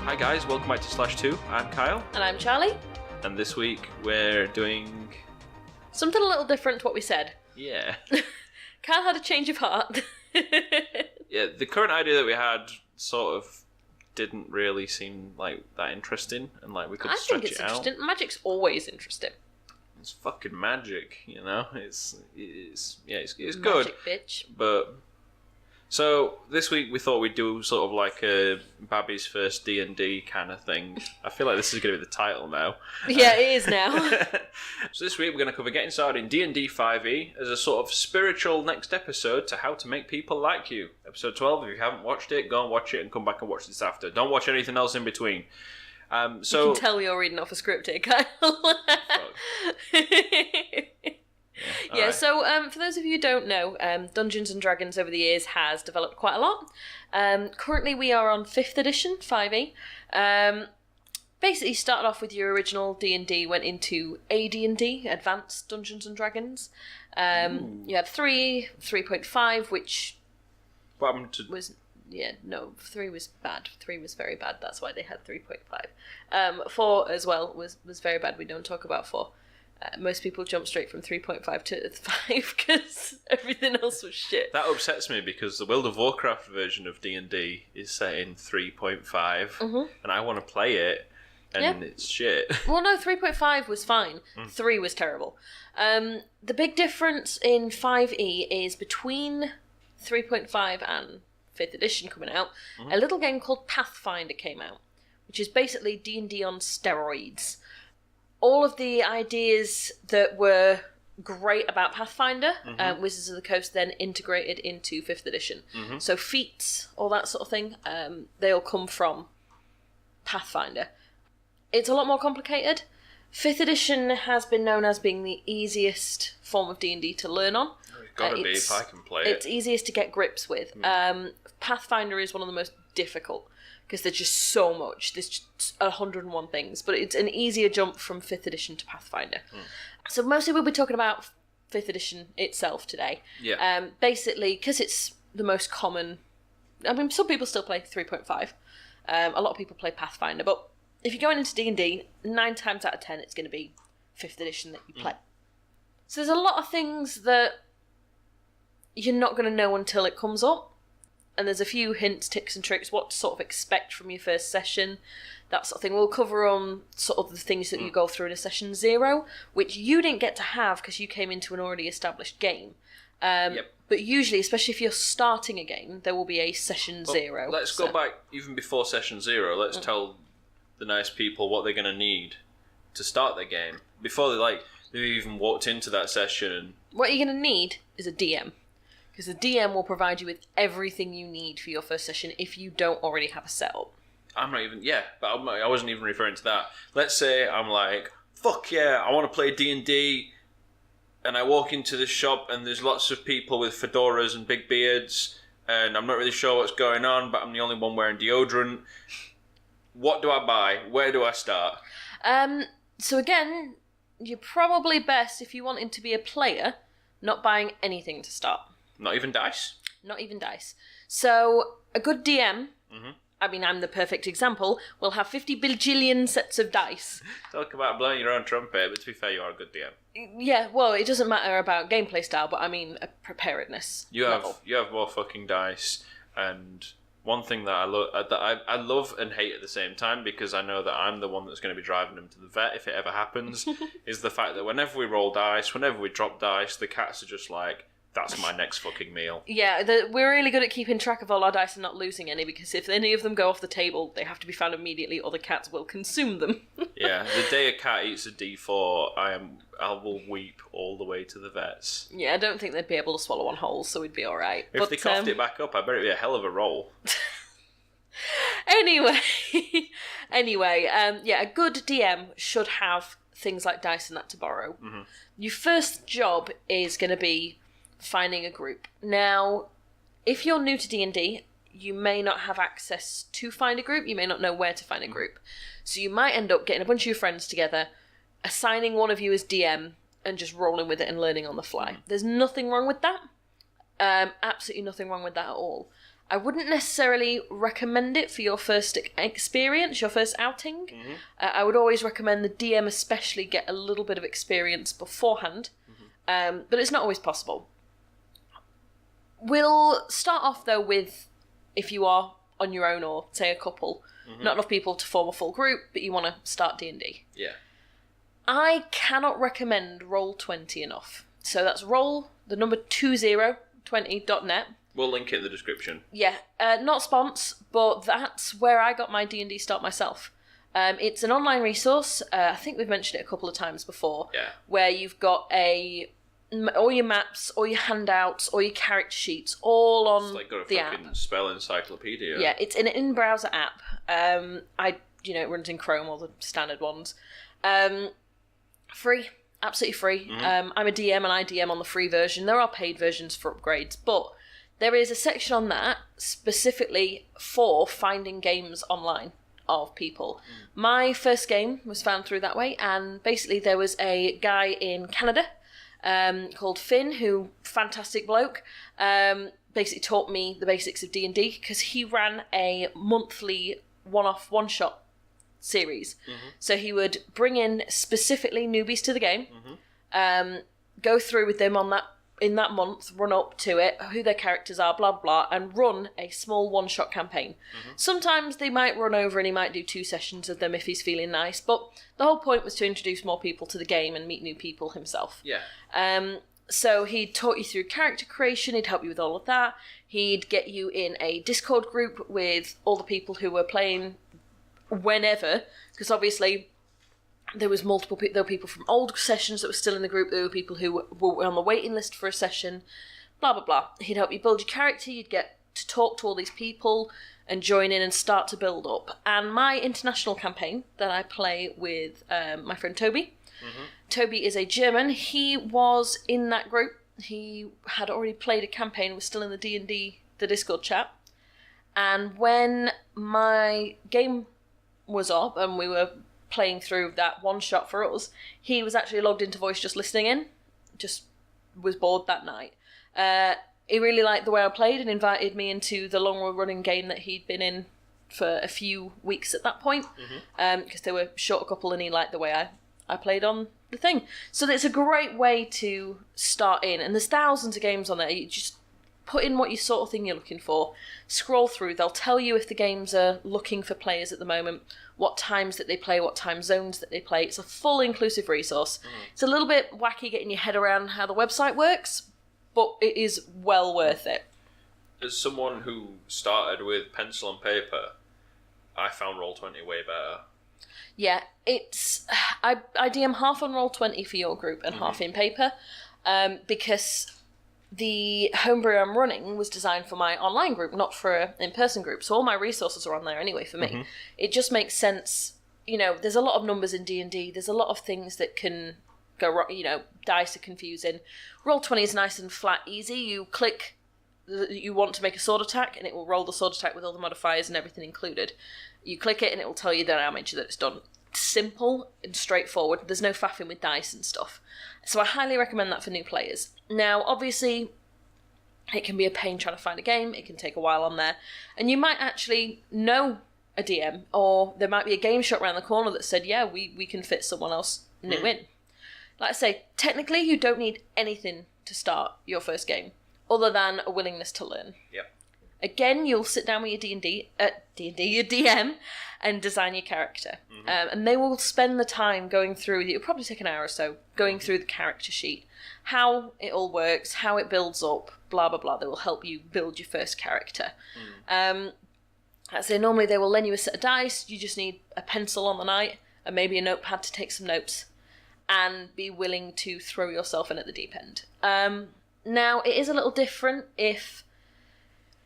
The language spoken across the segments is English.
Hi guys, welcome back to Slash 2. I'm Kyle. And I'm Charlie. And this week we're doing... something a little different to what we said. Yeah. Kyle had a change of heart. Yeah, the current idea that we had sort of didn't really seem like that interesting, and like we could stretch it out. I think it's interesting. Magic's always interesting. It's fucking magic, you know? It's good. Magic, bitch. But... so, this week we thought we'd do sort of like a Babby's first D&D kind of thing. I feel like this is going to be the title now. Yeah, it is now. So this week we're going to cover getting started in D&D 5e as a sort of spiritual next episode to how to make people like you. Episode 12, if you haven't watched it, go and watch it and come back and watch this after. Don't watch anything else in between. You can tell you're reading off a script here, Kyle. Yeah, right. So for those of you who don't know, Dungeons & Dragons over the years has developed quite a lot. Currently we are on 5th edition, 5e. Basically started off with your original D&D, went into AD&D, Advanced Dungeons & Dragons. You had 3, 3.5, which was... yeah, no, 3 was bad. 3 was very bad, that's why they had 3.5. 4 as well was very bad, we don't talk about 4. Most people jump straight from 3.5 to 5 because everything else was shit. That upsets me because the World of Warcraft version of D&D is set in 3.5 and I want to play it and it's shit. Well, no, 3.5 was fine. 3 was terrible. The big difference in 5e is between 3.5 and 5th edition coming out, a little game called Pathfinder came out, which is basically D&D on steroids. All of the ideas that were great about Pathfinder, Wizards of the Coast then integrated into 5th edition. So feats, all that sort of thing, they all come from Pathfinder. It's a lot more complicated. 5th edition has been known as being the easiest form of D&D to learn on. It's gotta be if I can play it. It's easiest to get grips with. Pathfinder is one of the most difficult, because there's just so much. There's just 101 things. But it's an easier jump from 5th edition to Pathfinder. So mostly we'll be talking about 5th edition itself today. Yeah. Basically, because it's the most common... I mean, some people still play 3.5. A lot of people play Pathfinder. But if you're going into D&D, 9 times out of 10 it's going to be 5th edition that you play. So there's a lot of things that you're not going to know until it comes up. And there's a few hints, tips and tricks, what to sort of expect from your first session, that sort of thing. We'll cover on sort of the things that you go through in a session 0, which you didn't get to have because you came into an already established game. But usually, especially if you're starting a game, there will be a session 0. Let's go back even before session 0. Let's tell the nice people what they're going to need to start their game. Before they've even walked into that session. What you're going to need is a DM. Because the DM will provide you with everything you need for your first session if you don't already have a setup. I'm not even... yeah, but I wasn't even referring to that. Let's say I'm like, fuck yeah, I want to play D&D, and I walk into the shop and there's lots of people with fedoras and big beards, and I'm not really sure what's going on, but I'm the only one wearing deodorant. What do I buy? Where do I start? So again, you're probably best, if you're wanting to be a player, not buying anything to start. Not even dice? Not even dice. So, a good DM, I mean, I'm the perfect example, will have 50 bajillion sets of dice. Talk about blowing your own trumpet, but to be fair, you are a good DM. Yeah, well, it doesn't matter about gameplay style, but I mean a preparedness level. You have more fucking dice, and one thing that I love and hate at the same time, because I know that I'm the one that's going to be driving them to the vet if it ever happens, is the fact that whenever we roll dice, whenever we drop dice, the cats are just like, that's my next fucking meal. Yeah, we're really good at keeping track of all our dice and not losing any, because if any of them go off the table, they have to be found immediately or the cats will consume them. Yeah, the day a cat eats a D4, I will weep all the way to the vets. Yeah, I don't think they'd be able to swallow one whole, so we'd be alright. If they coughed it back up, I bet it'd be a hell of a roll. Anyway, a good DM should have things like dice and that to borrow. Your first job is going to be finding a group. Now, if you're new to D&D, you may not have access to find a group, you may not know where to find a group. So you might end up getting a bunch of your friends together, assigning one of you as DM, and just rolling with it and learning on the fly. There's nothing wrong with that. Absolutely nothing wrong with that at all. I wouldn't necessarily recommend it for your first experience, your first outing. I would always recommend the DM especially get a little bit of experience beforehand, but it's not always possible. We'll start off, though, with if you are on your own or, say, a couple, not enough people to form a full group, but you want to start D&D. Yeah. I cannot recommend Roll20 enough. So that's roll, the number 2020.net. We'll link it in the description. Yeah, not spons, but that's where I got my D&D start myself. It's an online resource, I think we've mentioned it a couple of times before, where you've got all your maps, all your handouts, all your character sheets, all on it's like got a the fucking app. spell encyclopedia. Yeah, it's an in-browser app. It runs in Chrome, all the standard ones. Free, absolutely free. I'm a DM and I DM on the free version. There are paid versions for upgrades, but there is a section on that specifically for finding games online of people. My first game was found through that way, and basically there was a guy in Canada called Finn, who, fantastic bloke, basically taught me the basics of D&D, because he ran a monthly one-shot series. So he would bring in specifically newbies to the game, go through with them in that month, run up to it, who their characters are, blah blah, and run a small one-shot campaign. Sometimes they might run over and he might do 2 sessions of them if he's feeling nice, but the whole point was to introduce more people to the game and meet new people himself. So he'd taught you through character creation, he'd help you with all of that, he'd get you in a Discord group with all the people who were playing whenever, because obviously there was multiple people. There were people from old sessions that were still in the group. There were people who were on the waiting list for a session. Blah blah blah. He'd help you build your character. You'd get to talk to all these people and join in and start to build up. And my international campaign that I play with my friend Toby. Toby is a German. He was in that group. He had already played a campaign. Was still in the D&D, the Discord chat. And when my game was up and we were playing through that one shot for us, he was actually logged into voice just listening in, just was bored that night. He really liked the way I played and invited me into the long running game that he'd been in for a few weeks at that point, because they were short a couple and he liked the way I played on the thing. So it's a great way to start in, and there's thousands of games on there. You just put in what sort of thing you're looking for, scroll through, they'll tell you if the games are looking for players at the moment, what times that they play, what time zones that they play. It's a full inclusive resource. It's a little bit wacky getting your head around how the website works, but it is well worth it. As someone who started with pencil and paper, I found Roll20 way better. Yeah, it's I DM half on Roll20 for your group and half in paper, because the homebrew I'm running was designed for my online group, not for an in-person group. So all my resources are on there anyway for me. It just makes sense. There's a lot of numbers in D&D. There's a lot of things that can go wrong. Dice are confusing. Roll20 is nice and flat, easy. You click you want to make a sword attack, and it will roll the sword attack with all the modifiers and everything included. You click it, and it will tell you the damage that it's done. Simple and straightforward. There's no faffing with dice and stuff. So I highly recommend that for new players. Now, obviously, it can be a pain trying to find a game. It can take a while on there. And you might actually know a DM, or there might be a game shop around the corner that said, yeah, we can fit someone else new in. Like I say, technically, you don't need anything to start your first game, other than a willingness to learn. Yep. Again, you'll sit down with your your DM, and design your character. And they will spend the time going through, it'll probably take an hour or so, going through the character sheet, how it all works, how it builds up, blah, blah, blah. They will help you build your first character. So normally they will lend you a set of dice. You just need a pencil on the night and maybe a notepad to take some notes, and be willing to throw yourself in at the deep end. Now, it is a little different if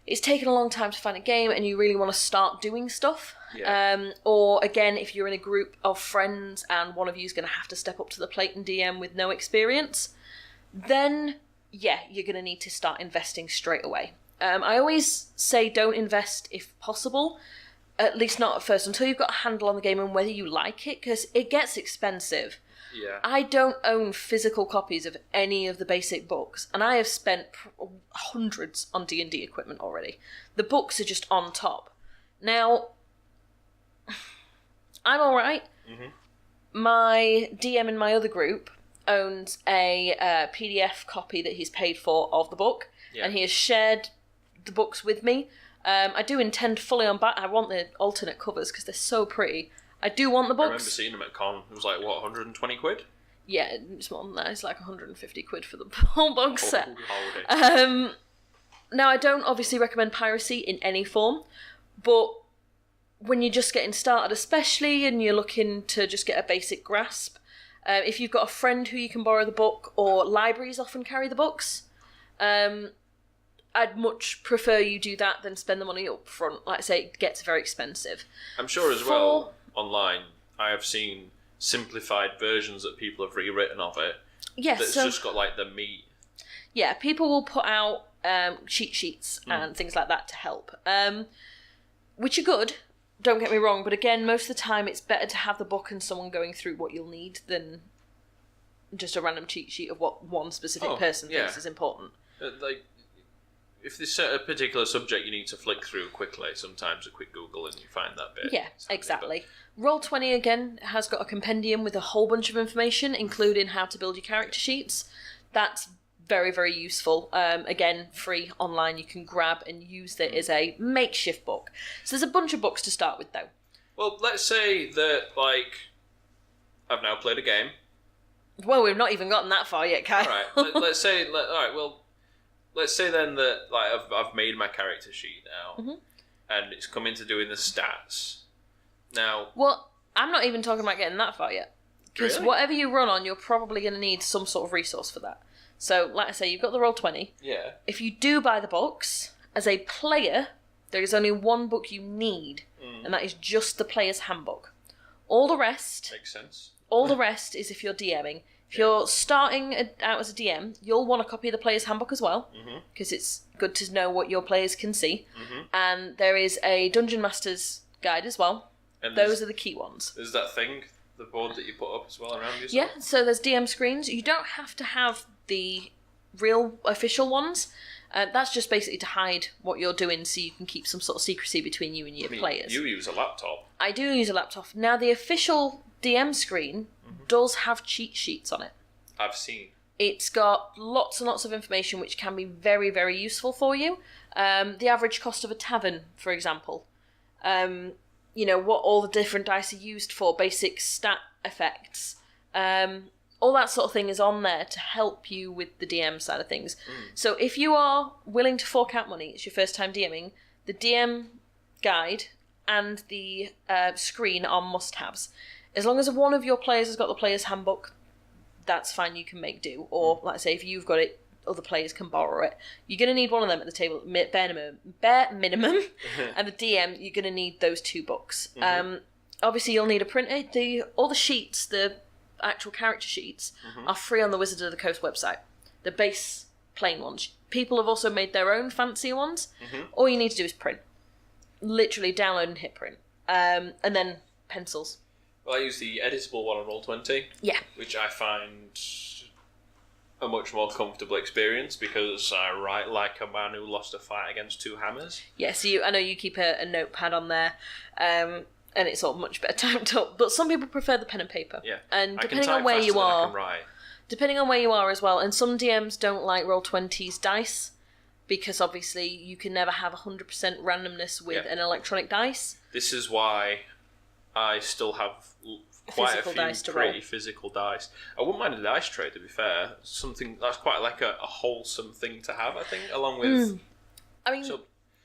it's taken a long time to find a game and you really want to start doing stuff. Yeah. Or, again, if you're in a group of friends and one of you is going to have to step up to the plate and DM with no experience, then, yeah, you're going to need to start investing straight away. I always say don't invest if possible, at least not at first, until you've got a handle on the game and whether you like it, because it gets expensive. Yeah. I don't own physical copies of any of the basic books, and I have spent hundreds on D&D equipment already. The books are just on top. Now, I'm alright. Mm-hmm. My DM in my other group owns a PDF copy that he's paid for of the book, and he has shared the books with me. I do intend fully on back. I want the alternate covers because they're so pretty. I do want the books. I remember seeing them at con. It was like, what, 120 quid? Yeah, it's more than that. It's like 150 quid for the whole box set. Now, I don't obviously recommend piracy in any form, but when you're just getting started, especially, and you're looking to just get a basic grasp, if you've got a friend who you can borrow the book, or libraries often carry the books, I'd much prefer you do that than spend the money up front. Like I say, it gets very expensive. I'm sure as well, online, I have seen simplified versions that people have rewritten of it. Yes, that's just got like the meat. Yeah, people will put out cheat sheets and things like that to help, which are good. Don't get me wrong, but again, most of the time it's better to have the book and someone going through what you'll need than just a random cheat sheet of what one specific person thinks is important. Like, if there's a particular subject you need to flick through quickly, sometimes a quick Google and you find that bit. Yeah, exactly. Roll20, again, has got a compendium with a whole bunch of information, including how to build your character sheets. That's very, very useful. Again, free online, you can grab and use it as a makeshift book. So there's a bunch of books to start with, though. Well, let's say that, like, I've now played a game. Well, we've not even gotten that far yet, Kai. Alright, let's say, let's say then that, like, I've made my character sheet now, and it's come into doing the stats. Now... Well, I'm not even talking about getting that far yet. Because whatever you run on, you're probably going to need some sort of resource for that. So, like I say, you've got the Roll20. Yeah. If you do buy the books, as a player, there is only one book you need, and that is just the player's handbook. All the rest... Makes sense. All the rest is if you're DMing. If you're starting out as a DM, you'll want a copy of the player's handbook as well, because it's good to know what your players can see. And there is a Dungeon Master's guide as well. And those are the key ones. There's that thing, the board that you put up as well around yourself? Yeah, so there's DM screens. You don't have to have the real official ones. That's just basically to hide what you're doing so you can keep some sort of secrecy between you and your players. You use a laptop. I do use a laptop. Now, the official DM screen does have cheat sheets on it. I've seen. It's got lots and lots of information which can be very, very useful for you. The average cost of a tavern, for example. You know, what all the different dice are used for, basic stat effects. All that sort of thing is on there to help you with the DM side of things. So if you are willing to fork out money, it's your first time DMing, the DM guide and the screen are must-haves. As long as one of your players has got the player's handbook, that's fine, you can make do. Or, like I say, if you've got it, other players can borrow it. You're going to need one of them at the table, bare minimum. And the DM, you're going to need those two books. Obviously, you'll need a printer. All the sheets, the actual character sheets, are free on the Wizards of the Coast website. The base plain ones. People have also made their own fancier ones. All you need to do is print. Literally download and hit print. And then pencils. Well, I use the editable one on Roll20. Yeah. Which I find a much more comfortable experience because I write like a man who lost a fight against two hammers. Yeah, so I know you keep a notepad on there, and it's all much better typed up. But some people prefer the pen and paper. Yeah. And depending on where you are, I can write. Depending on where you are as well, and some DMs don't like Roll20's dice because obviously you can never have 100% randomness with an electronic dice. This is why I still have quite physical a few pretty physical dice. I wouldn't mind a dice tray, to be fair. Something that's quite like a wholesome thing to have, I think, along with... I mean,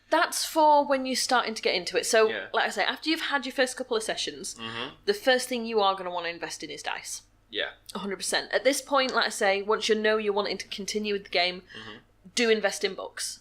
that's for when you're starting to get into it. So, like I say, after you've had your first couple of sessions, the first thing you are going to want to invest in is dice. Yeah. 100%. At this point, like I say, once you know you're wanting to continue with the game, do invest in books.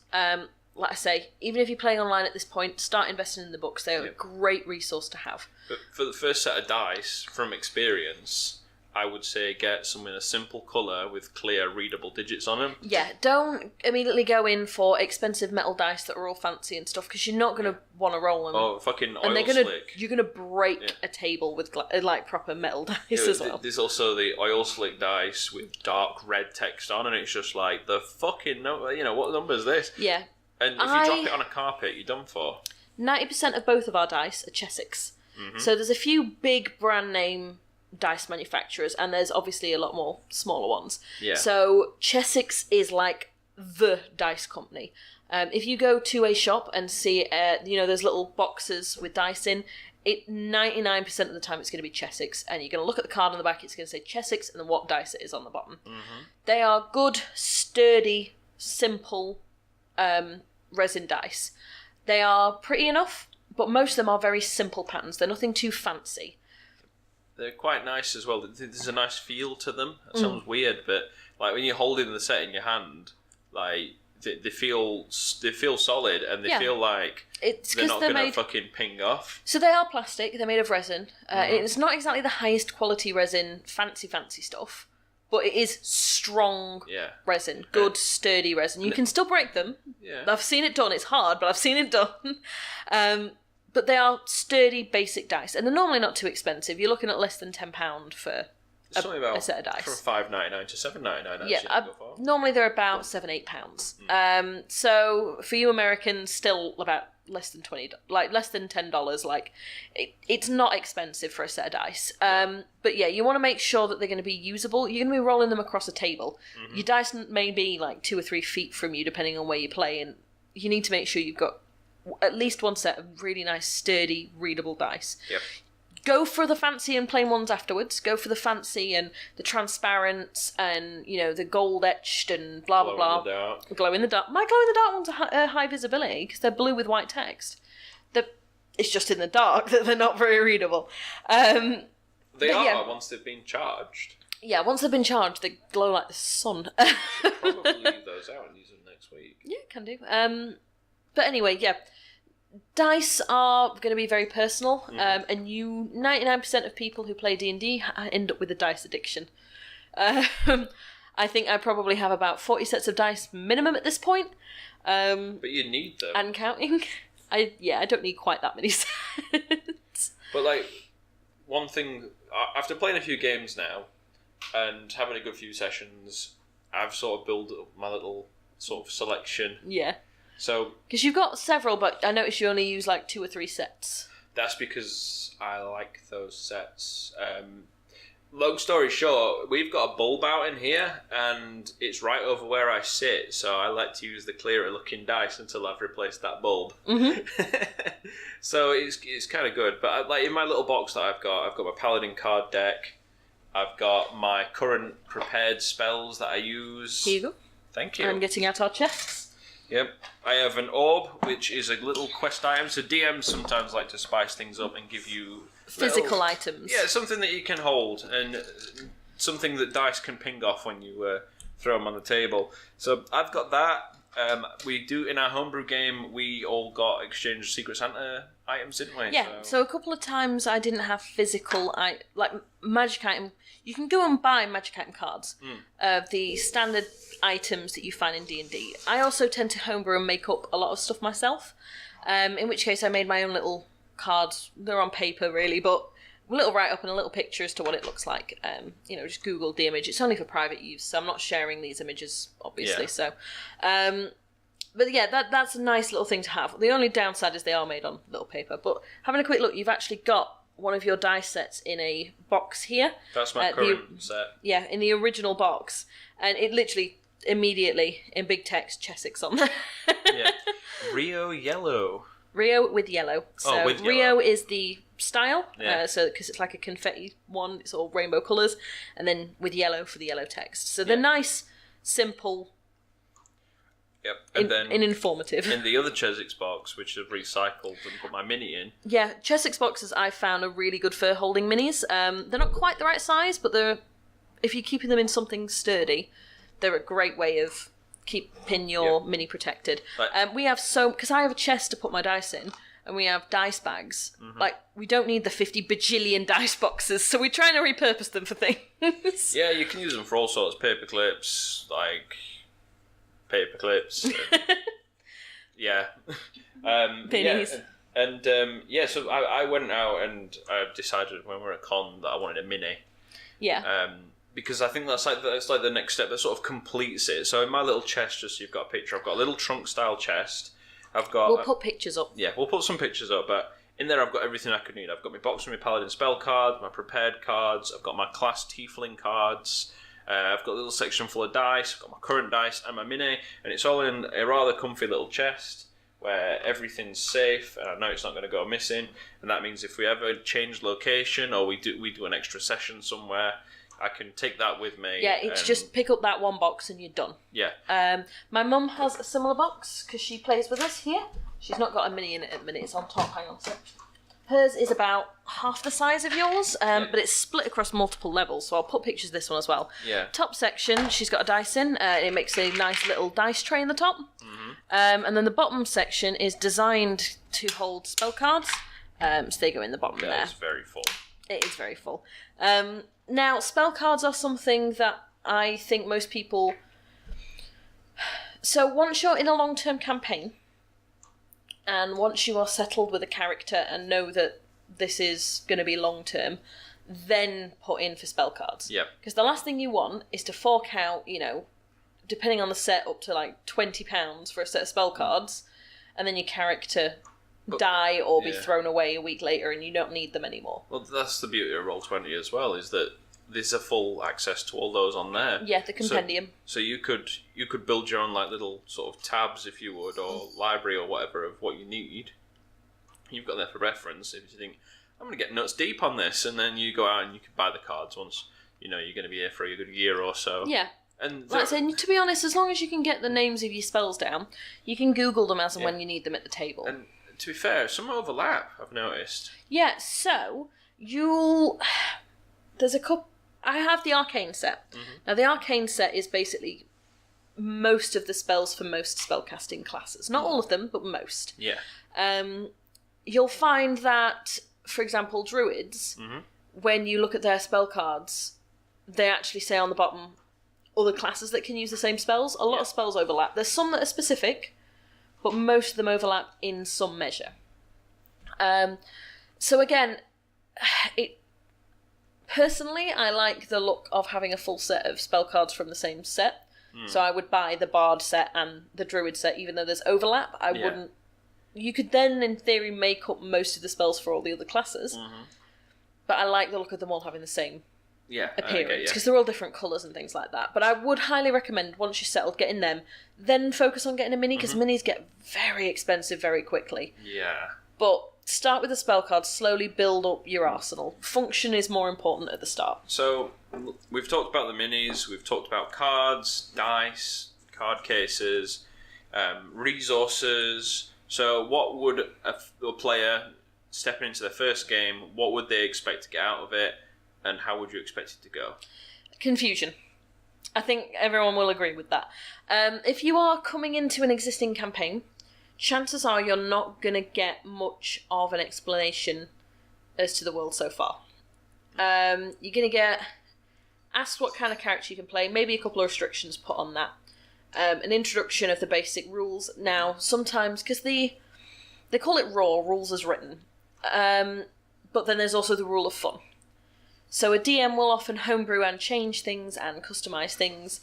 Like I say, even if you're playing online at this point, start investing in the books. They're a great resource to have. But for the first set of dice, from experience, I would say get some in a simple colour with clear, readable digits on them. Yeah, don't immediately go in for expensive metal dice that are all fancy and stuff, because you're not going to want to roll them. Oh, fucking oil and slick. You're going to break a table with like proper metal dice as well. There's also the oil slick dice with dark red text on, and it's just like, the fucking, what number is this? Yeah. And if you drop it on a carpet, you're done for. 90% of both of our dice are Chessex. Mm-hmm. So there's a few big brand name dice manufacturers, and there's obviously a lot more smaller ones. Yeah. So Chessex is like the dice company. If you go to a shop and see, those little boxes with dice in, 99% of the time it's going to be Chessex, and you're going to look at the card on the back, it's going to say Chessex and then what dice it is on the bottom. Mm-hmm. They are good, sturdy, simple resin dice. They are pretty enough, but most of them are very simple patterns. They're nothing too fancy. They're quite nice as well. There's a nice feel to them. That sounds weird, but like when you're holding the set in your hand, like they feel solid, and they feel like they're not going to fucking ping off. So they are plastic. They're made of resin. It's not exactly the highest quality resin, fancy stuff, but it is strong resin, good sturdy resin. You can still break them. Yeah. I've seen it done. It's hard, but I've seen it done. But they are sturdy, basic dice, and they're normally not too expensive. You're looking at less than £10 for a set of dice. From $5.99 to $7.99. Yeah, normally they're about £7-8. So for you Americans, still about less than $10. Like it's not expensive for a set of dice. But yeah, you want to make sure that they're going to be usable. You're going to be rolling them across a table. Mm-hmm. Your dice may be like 2 or 3 feet from you, depending on where you play, and you need to make sure you've got at least one set of really nice, sturdy, readable dice. Yep. Go for the fancy and plain ones afterwards. Go for the fancy and the transparent and, the gold etched and blah, blah, blah. Glow in the dark. My glow in the dark ones are high visibility because they're blue with white text. It's just in the dark that they're not very readable. They are once they've been charged. Yeah, once they've been charged, they glow like the sun. Should probably leave those out and use them next week. Yeah, can do. But anyway, yeah. Dice are going to be very personal, and 99% of people who play D&D end up with a dice addiction. I think I probably have about 40 sets of dice minimum at this point. But you need them. And counting. I don't need quite that many sets. But like, one thing, after playing a few games now, and having a good few sessions, I've sort of built up my little sort of selection. Yeah. So, because you've got several, but I notice you only use like 2 or 3 sets. That's because I like those sets. Long story short, we've got a bulb out in here, and it's right over where I sit, so I like to use the clearer looking dice until I've replaced that bulb. Mm-hmm. So it's kind of good. But like in my little box that I've got my Paladin card deck. I've got my current prepared spells that I use. Here you go. Thank you. I'm getting out our chests. Yep. I have an orb, which is a little quest item. So DMs sometimes like to spice things up and give you physical items. Yeah, something that you can hold and something that dice can ping off when you throw them on the table. So I've got that. We do in our homebrew game. We all got exchanged Secret Santa items, didn't we? Yeah. So a couple of times I didn't have physical like magic item. You can go and buy magic item cards. The standard items that you find in D&D. I also tend to homebrew and make up a lot of stuff myself. In which case I made my own little cards. They're on paper really, but a little write-up and a little picture as to what it looks like. Just Google the image. It's only for private use, so I'm not sharing these images, obviously. Yeah. So, but yeah, that's a nice little thing to have. The only downside is they are made on little paper. But having a quick look, you've actually got one of your dice sets in a box here. That's my current set. Yeah, in the original box. And it literally, immediately, in big text, Chessex on there. Yeah. Rio Yellow. Rio with yellow. So with Rio yellow is the style, Yeah. because it's like a confetti one, it's all rainbow colours, and then with yellow for the yellow text. So they're nice, simple, Yep. And then informative. In the other Chessex box, which I've recycled and put my mini in. Yeah, Chessex boxes I found are really good for holding minis. They're not quite the right size, but if you're keeping them in something sturdy, they're a great way of keeping your mini protected. Right. We have because I have a chest to put my dice in. and we have dice bags. Like, we don't need the 50 bajillion dice boxes, so we're trying to repurpose them for things. Yeah, you can use them for all sorts. Paper clips, yeah. Pennies. Yeah, so I went out and I decided when we were at con that I wanted a mini. Yeah. Because I think that's like the next step that sort of completes it. So in my little chest, just so you've got a picture, I've got a little trunk style chest. I've got. We'll put pictures up. Yeah, we'll put some pictures up, but in there I've got everything I could need. I've got my box with my paladin spell cards, my prepared cards. I've got my class tiefling cards. I've got a little section full of dice. I've got my current dice and my mini, and it's all in a rather comfy little chest where everything's safe, and I know it's not going to go missing. And that means if we ever change location or we do an extra session somewhere, I can take that with me. Yeah, it's just pick up that one box and you're done. Yeah. My mum has a similar box because she plays with us here. She's not got a mini in it at the minute. It's on top. Hang on a sec. Hers is about half the size of yours, but it's split across multiple levels, so I'll put pictures of this one as well. Yeah. Top section, she's got a dice in. It makes a nice little dice tray in the top. And then the bottom section is designed to hold spell cards, so they go in the bottom there. It's very full. It is very full. Now, spell cards are something that I think most people... So once you're in a long-term campaign, and once you are settled with a character and know that this is going to be long-term, then put in for spell cards. Yep. Because the last thing you want is to fork out, depending on the set, up to like £20 for a set of spell cards, and then your character die or be thrown away a week later and you don't need them anymore. Well, that's the beauty of Roll20 as well, is that there's a full access to all those on there. Yeah, the compendium. So you could build your own like little sort of tabs, if you would, or library or whatever of what you need. You've got there for reference. If you think, I'm going to get nuts deep on this, and then you go out and you can buy the cards once you're going to be here for a good year or so. Yeah. And like I said, to be honest, as long as you can get the names of your spells down, you can Google them as and when you need them at the table. And to be fair, some overlap, I've noticed. Yeah, so there's a couple. I have the Arcane set. Now, the Arcane set is basically most of the spells for most spellcasting classes. Not all of them, but most. Yeah. You'll find that, for example, Druids, when you look at their spell cards, they actually say on the bottom other classes that can use the same spells. A lot of spells overlap. There's some that are specific, but most of them overlap in some measure. So again, personally, I like the look of having a full set of spell cards from the same set. So I would buy the Bard set and the Druid set, even though there's overlap. I wouldn't... You could then, in theory, make up most of the spells for all the other classes. But I like the look of them all having the same appearance, because they're all different colours and things like that. But I would highly recommend, once you're settled, getting them, then focus on getting a mini, because minis get very expensive very quickly. Yeah. But start with the spell cards, slowly build up your arsenal. Function is more important at the start. So, we've talked about the minis, we've talked about cards, dice, card cases, resources. So what would a player stepping into their first game, what would they expect to get out of it, and how would you expect it to go? Confusion. I think everyone will agree with that. If you are coming into an existing campaign, chances are you're not going to get much of an explanation as to the world so far. You're going to get asked what kind of character you can play, maybe a couple of restrictions put on that. An introduction of the basic rules. Now, sometimes, because they call it raw, rules as written, but then there's also the rule of fun. So a DM will often homebrew and change things and customise things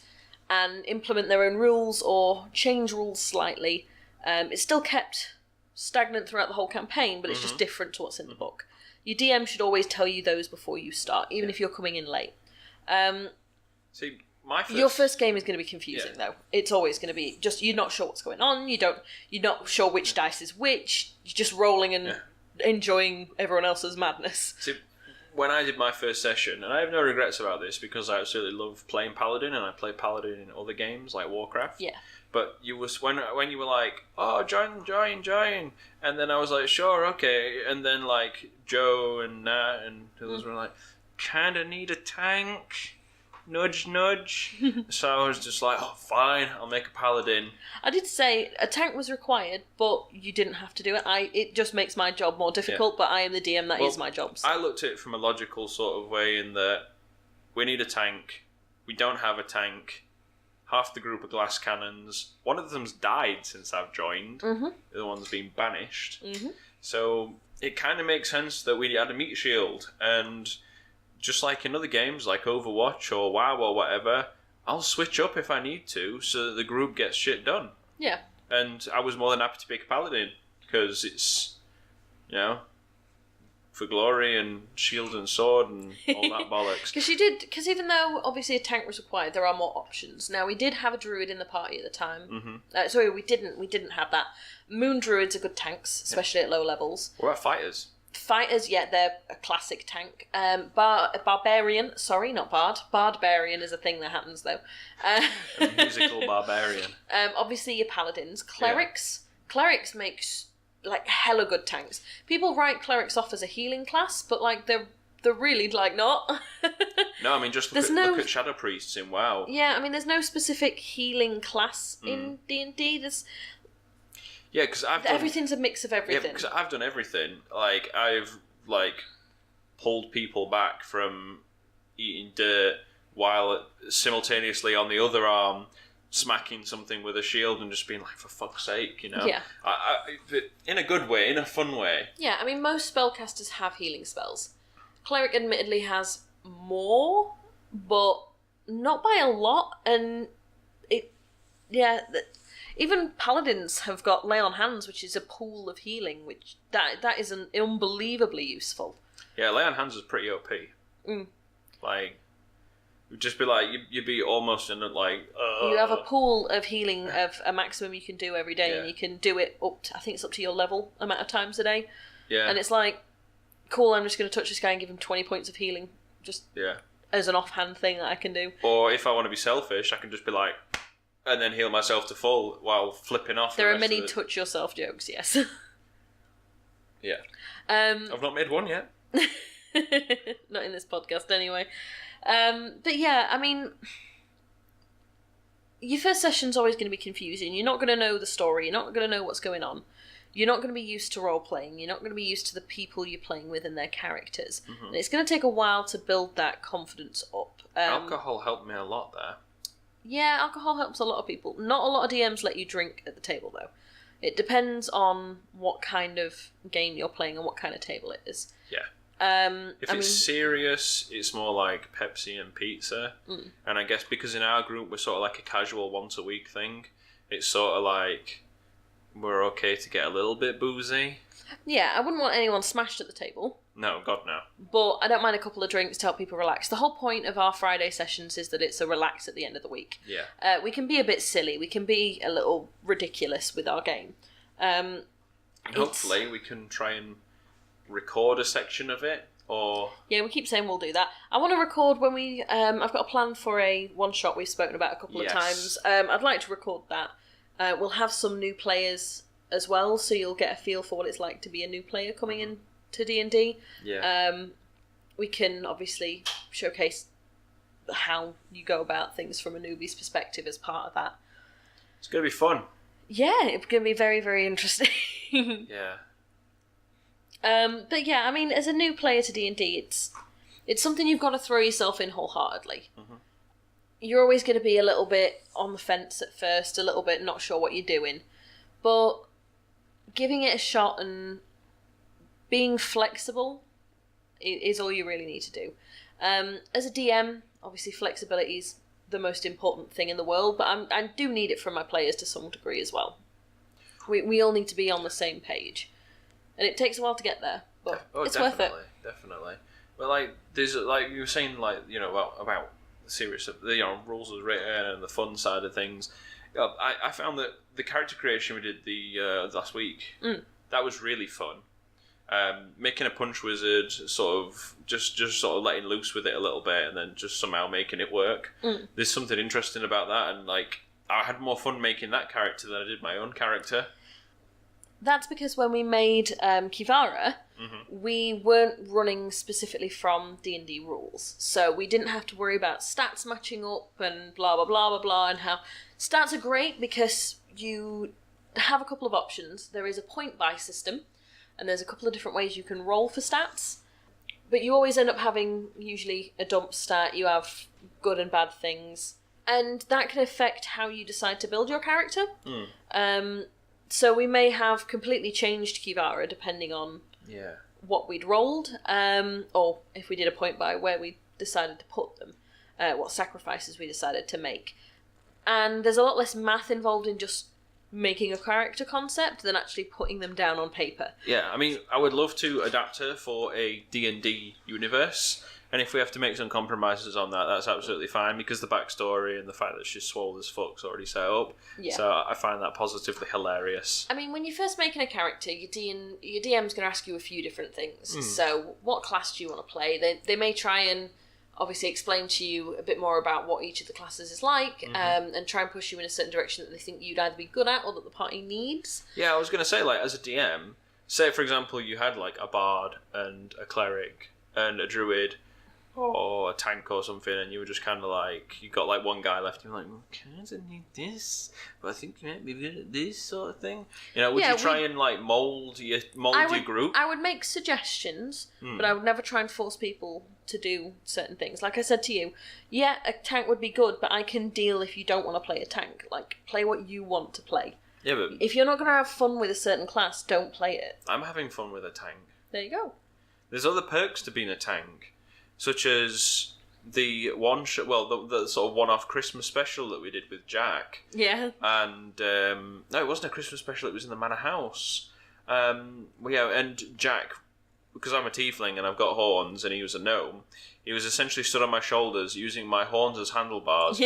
and implement their own rules or change rules slightly. It's still kept stagnant throughout the whole campaign, but it's just different to what's in the book. Your DM should always tell you those before you start, even if you're coming in late. See, your first game is going to be confusing, though. It's always going to be just you're not sure what's going on. You're not sure which dice is which. You're just rolling and enjoying everyone else's madness. See, when I did my first session, and I have no regrets about this because I absolutely love playing Paladin, and I play Paladin in other games like Warcraft. Yeah. But when you were like, oh, join, and then I was like, sure, okay, and then like Joe and Nat and others were like, kinda need a tank. nudge, nudge. So I was just like, oh, fine, I'll make a paladin. I did say a tank was required, but you didn't have to do it. It just makes my job more difficult, but I am the DM, that is my job. So. I looked at it from a logical sort of way in that we need a tank, we don't have a tank, half the group are glass cannons, one of them's died since I've joined, the other one's been banished, so it kind of makes sense that we had a meat shield, and just like in other games like Overwatch or WoW or whatever, I'll switch up if I need to so that the group gets shit done. Yeah. And I was more than happy to pick a paladin because it's, for glory and shield and sword and all that bollocks. Because even though obviously a tank was required, there are more options. Now we did have a druid in the party at the time. Sorry, we didn't have that. Moon druids are good tanks, especially at low levels. What about fighters? Fighters, yeah, they're a classic tank. Barbarian, sorry, not bard. Barbarian is a thing that happens though. A musical barbarian. Obviously your paladins. Clerics. Yeah. Clerics makes like hella good tanks. People write clerics off as a healing class, but like they're really like not. No, I mean just look at shadow priests in WoW. Yeah, I mean there's no specific healing class in D&D. There's because everything's a mix of everything. Yeah, because I've done everything. Like I've pulled people back from eating dirt while simultaneously on the other arm smacking something with a shield and just being like, for fuck's sake, Yeah. In a good way, in a fun way. Yeah, I mean most spellcasters have healing spells. Cleric admittedly has more, but not by a lot, and even paladins have got lay on hands, which is a pool of healing, which that is unbelievably useful. Yeah, lay on hands is pretty OP. Like, you'd just be like, you'd be almost in a You have a pool of healing of a maximum you can do every day, and you can do it I think it's up to your level amount of times a day. Yeah. And it's like, cool, I'm just going to touch this guy and give him 20 points of healing, just as an offhand thing that I can do. Or if I want to be selfish, I can just be like, and then heal myself to full while flipping off. There are many touch yourself jokes, yes. Yeah. I've not made one yet. Not in this podcast, anyway. But yeah, I mean, your first session's always going to be confusing. You're not going to know the story. You're not going to know what's going on. You're not going to be used to role-playing. You're not going to be used to the people you're playing with and their characters. And it's going to take a while to build that confidence up. Alcohol helped me a lot there. Yeah, alcohol helps a lot of people. Not a lot of DMs let you drink at the table, though. It depends on what kind of game you're playing and what kind of table it is. Yeah. If it's serious, it's more like Pepsi and pizza. And I guess because in our group we're sort of like a casual once-a-week thing, it's sort of like we're okay to get a little bit boozy. Yeah, I wouldn't want anyone smashed at the table. No, God, no. But I don't mind a couple of drinks to help people relax. The whole point of our Friday sessions is that it's a relax at the end of the week. Yeah. We can be a bit silly. We can be a little ridiculous with our game. Hopefully we can try and record a section of it, or... Yeah, we keep saying we'll do that. I want to record when we... I've got a plan for a one-shot we've spoken about a couple of times. I'd like to record that. We'll have some new players as well, so you'll get a feel for what it's like to be a new player coming in to D&D. Yeah. We can obviously showcase how you go about things from a newbie's perspective as part of that. It's going to be fun. Yeah, it's going to be very, very interesting. Yeah. But yeah, I mean, as a new player to D&D, it's something you've got to throw yourself in wholeheartedly. You're always going to be a little bit on the fence at first, a little bit not sure what you're doing. But giving it a shot and being flexible is all you really need to do. As a DM, obviously flexibility is the most important thing in the world, but I do need it from my players to some degree as well. We all need to be on the same page. And it takes a while to get there, but it's worth it. Definitely. But there's like you were saying, about the serious stuff, the rules as written and the fun side of things. I found that the character creation we did the last week, that was really fun. Making a punch wizard, sort of just sort of letting loose with it a little bit, and then just somehow making it work. There's something interesting about that, and I had more fun making that character than I did my own character. That's because when we made Kivara, we weren't running specifically from D&D rules. So we didn't have to worry about stats matching up and blah, blah, blah, blah, blah, and how... Stats are great because you have a couple of options. There is a point-buy system, and there's a couple of different ways you can roll for stats. But you always end up having, usually, a dump stat. You have good and bad things. And that can affect how you decide to build your character. So we may have completely changed Kivara depending on what we'd rolled, or if we did a point buy, where we decided to put them, what sacrifices we decided to make. And there's a lot less math involved in just making a character concept than actually putting them down on paper. Yeah, I mean, I would love to adapt her for a D&D universe, and if we have to make some compromises on that, that's absolutely fine, because the backstory and the fact that she's swole as fuck's already set up. Yeah. So I find that positively hilarious. I mean, when you're first making a character, your DM's going to ask you a few different things. So, what class do you want to play? They may try and obviously explain to you a bit more about what each of the classes is like, and try and push you in a certain direction that they think you'd either be good at or that the party needs. Yeah, I was going to say, like, as a DM, say, for example, you had, like, a bard and a cleric and a druid or a tank or something, and you were just kind of like, you got, like, one guy left, and you're like, well, I don't need this, but I think you might be good at this sort of thing. You know, would you try and, like, mould your group? I would make suggestions, but I would never try and force people to do certain things. Like I said to you, yeah, a tank would be good, but I can deal if you don't want to play a tank. Like, play what you want to play. Yeah, but if you're not going to have fun with a certain class, don't play it. I'm having fun with a tank. There you go. There's other perks to being a tank, such as the the sort of one-off Christmas special that we did with Jack. Yeah. And no, it wasn't a Christmas special. It was in the Manor House. And Jack, because I'm a tiefling and I've got horns and he was a gnome, he was essentially stood on my shoulders using my horns as handlebars,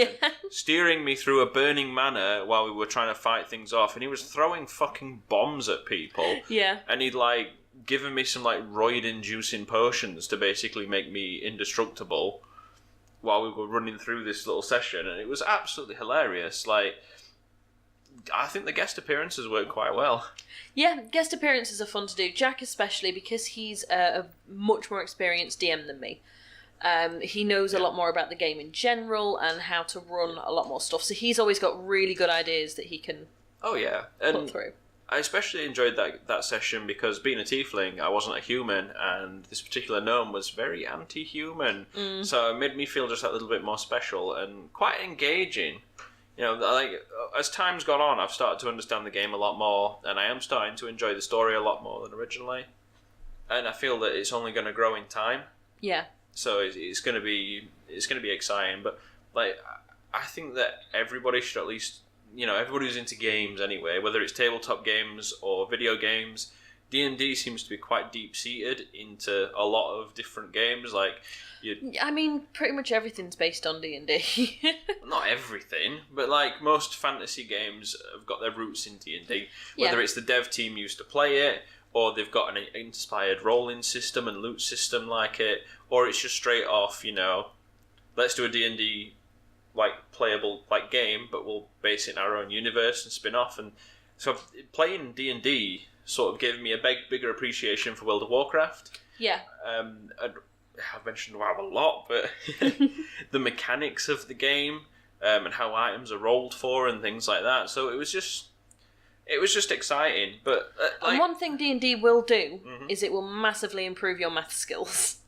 steering me through a burning manor while we were trying to fight things off, and he was throwing fucking bombs at people. Yeah. And he'd, like, given me some, like, roid-inducing potions to basically make me indestructible while we were running through this little session, and it was absolutely hilarious. Like, I think the guest appearances worked quite well. Yeah, guest appearances are fun to do. Jack especially, because he's a much more experienced DM than me. He knows a lot more about the game in general and how to run a lot more stuff. So he's always got really good ideas that he can put through. I especially enjoyed that session because, being a tiefling, I wasn't a human, and this particular gnome was very anti-human. So it made me feel just that little bit more special and quite engaging. You know, like, as time's gone on, I've started to understand the game a lot more, and I am starting to enjoy the story a lot more than originally. And I feel that it's only going to grow in time. Yeah. So it's going to be exciting. But, like, I think that everybody should at least, you know, everybody who's into games anyway, whether it's tabletop games or video games, D&D seems to be quite deep-seated into a lot of different games. Like, I mean, pretty much everything's based on D&D. Not everything, but, like, most fantasy games have got their roots in D&D. Whether it's the dev team used to play it, or they've got an inspired rolling system and loot system like it, or it's just straight off, you know, let's do a D&D, like, playable, like, game, but we'll base it in our own universe and spin off. And so playing D&D sort of gave me a bigger appreciation for World of Warcraft. Yeah. I've mentioned WoW a lot, but the mechanics of the game and how items are rolled for and things like that. So it was just exciting. But and one thing D&D will do is it will massively improve your math skills.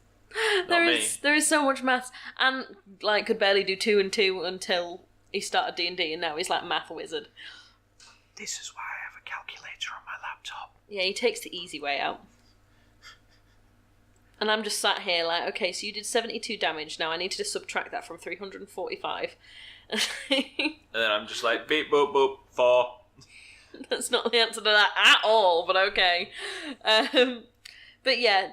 There is so much math, and, like, could barely do 2 and 2 until he started D&D, and now he's like math wizard. This is why I have a calculator on my laptop. Yeah, he takes the easy way out. And I'm just sat here like, okay, so you did 72 damage. Now I need to just subtract that from 345. And then I'm just like, beep, boop, boop, 4. That's not the answer to that at all, but okay. But yeah,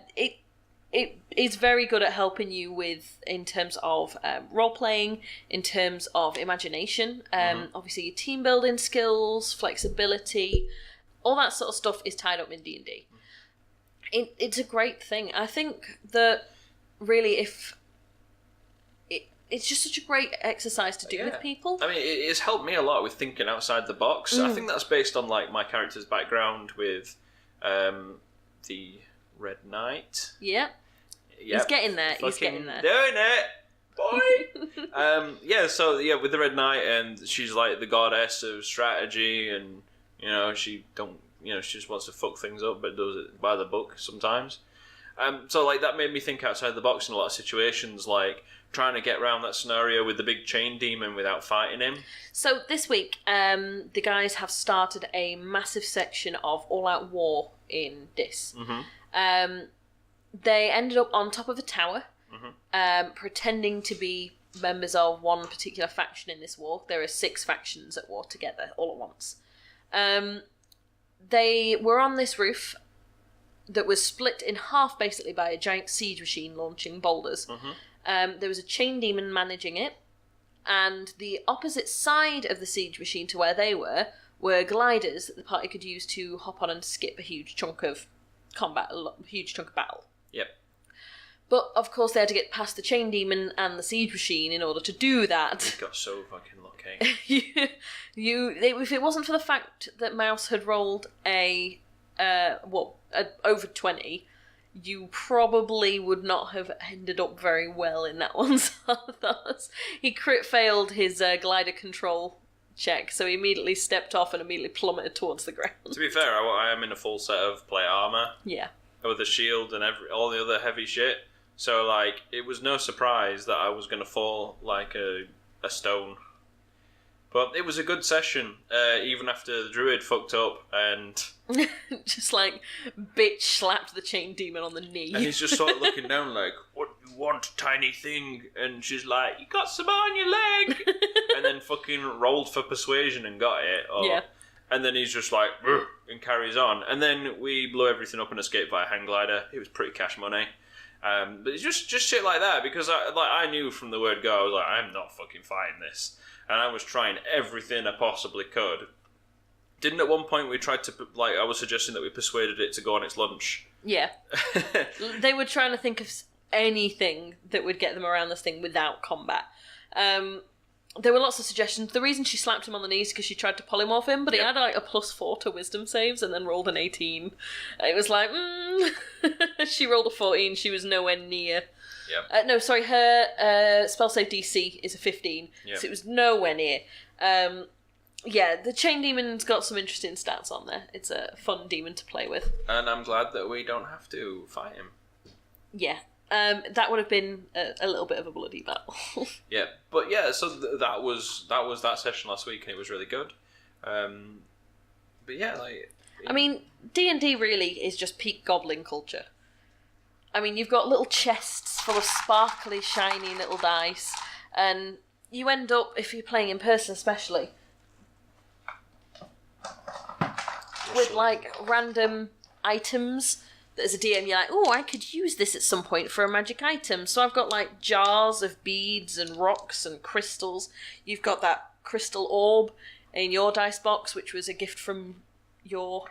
it's very good at helping you with, in terms of role-playing, in terms of imagination, obviously your team-building skills, flexibility, all that sort of stuff is tied up in D&D. It's a great thing. I think that really if it's just such a great exercise to do with people. I mean, it's helped me a lot with thinking outside the box. I think that's based on like my character's background with the Red Knight. Yeah. Yep. He's getting there. He's getting there. Doing it, boy. So with the Red Knight, and she's like the goddess of strategy, and she just wants to fuck things up, but does it by the book sometimes. So like that made me think outside the box in a lot of situations, like trying to get around that scenario with the big chain demon without fighting him. So this week, the guys have started a massive section of all-out war in Dis. Mm-hmm. They ended up on top of a tower, pretending to be members of one particular faction in this war. There are 6 factions at war together, all at once. They were on this roof that was split in half, basically, by a giant siege machine launching boulders. Mm-hmm. There was a chain demon managing it, and the opposite side of the siege machine to where they were gliders that the party could use to hop on and skip a huge chunk of combat, a huge chunk of battle. Yep. But, of course, they had to get past the chain demon and the siege machine in order to do that. We got so fucking lucky. If it wasn't for the fact that Mouse had rolled over 20, you probably would not have ended up very well in that one. He crit failed his glider control check, so he immediately stepped off and immediately plummeted towards the ground. To be fair, I am in a full set of plate armour. Yeah. With a shield and all the other heavy shit. So, like, it was no surprise that I was going to fall like a stone. But it was a good session, even after the druid fucked up and... just like, bitch slapped the chain demon on the knee. And he's just sort of looking down like, what do you want, tiny thing? And she's like, you got some on your leg! And then fucking rolled for persuasion and got it. Yeah. And then he's just like, "Ugh," and carries on. And then we blew everything up and escaped via hang glider. It was pretty cash money. But it's just shit like that, because I knew from the word go, I was like, I'm not fucking fighting this. And I was trying everything I possibly could. Didn't at one point we tried to, like, I was suggesting that we persuaded it to go on its lunch. Yeah. They were trying to think of anything that would get them around this thing without combat. There were lots of suggestions. The reason she slapped him on the knees is because she tried to polymorph him, but he had like a +4 to wisdom saves and then rolled an 18. It was like, she rolled a 14. She was nowhere near. Yep. No, sorry, her spell save DC is a 15, yep. So it was nowhere near. Yeah, the chain demon's got some interesting stats on there. It's a fun demon to play with. And I'm glad that we don't have to fight him. Yeah. That would have been a little bit of a bloody battle. Yeah, but yeah, so that was that session last week, and it was really good. But yeah, like... I mean, D&D really is just peak goblin culture. I mean, you've got little chests full of sparkly, shiny little dice, and you end up, if you're playing in person especially, with like random items that as a DM you're like, oh, I could use this at some point for a magic item. So I've got like jars of beads and rocks and crystals. You've got that crystal orb in your dice box, which was a gift from your